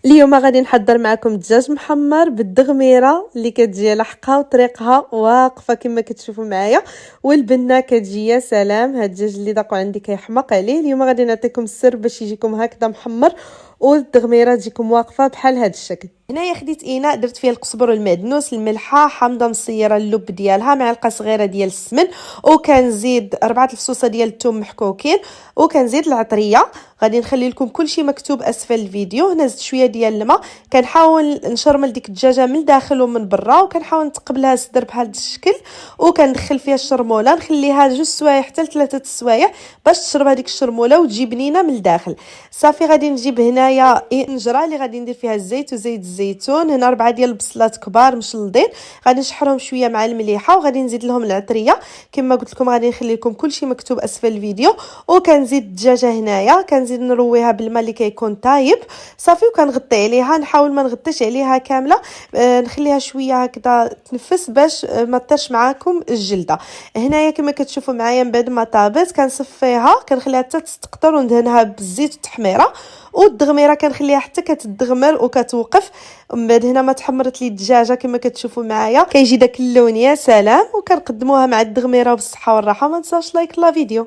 اليوم غادي نحضر معكم دجاج محمر بالدغميره اللي كتجي لحقها وطريقها واقفه كما كتشوفوا معايا، والبنه كتجي يا سلام. هاد الدجاج اللي ذاقوا عندي كيحمق عليه. اليوم غادي نعطيكم السر باش يجيكم هكذا محمر والدغميره تجيكم واقفه بحال هاد الشكل. هنايا خديت اناء درت فيه القزبر والمعدنوس، الملحه، حامضه مصيره، اللب ديالها، معلقه صغيره ديال السمن، وكنزيد 4 الفصوصه ديال الثوم محكوكين، وكنزيد العطريه. غادي نخلي لكم كلشي مكتوب اسفل الفيديو. هنا زدت شويه ديال الماء، كنحاول نشرمل ديك الدجاجه من الداخل ومن برا، وكنحاول نتقبلها صدر بهذا الشكل، وكندخل فيها الشرموله نخليها 2 سوايع حتى 3 سوايع باش تشرب هذيك الشرموله وتجي بنينه من الداخل. صافي غادي نجيب هنايا نجره اللي غادي ندير فيها الزيت وزيت الزيتون. هنا 4 ديال البصلات كبار مشلضين، غادي نشحرهم شويه مع المليحه، وغادي نزيد لهم العطريه كما قلت لكم. غادي نخلي لكم كلشي مكتوب اسفل الفيديو. وكنزيد الدجاجه هنايا، كنزيد نرويها بالماء اللي كيكون طايب صافي، وكنغطي عليها. نحاول ما نغطيش عليها كامله، نخليها شويه هكذا تنفس باش ما تطيرش معاكم الجلده. هنايا كما كتشوفوا معايا من بعد ما طابت كنصفيها، كنخليها حتى تستقطر وندهنها بالزيت والتحميره. والدغميره كنخليها حتى كتدغمر وكتوقف. من بعد هنا ما تحمرت لي الدجاجه كما كتشوفوا معايا كيجي داك اللون يا سلام، وكنقدموها مع الدغميره بالصحه والراحه. ما تنساوش لايك لا فيديو.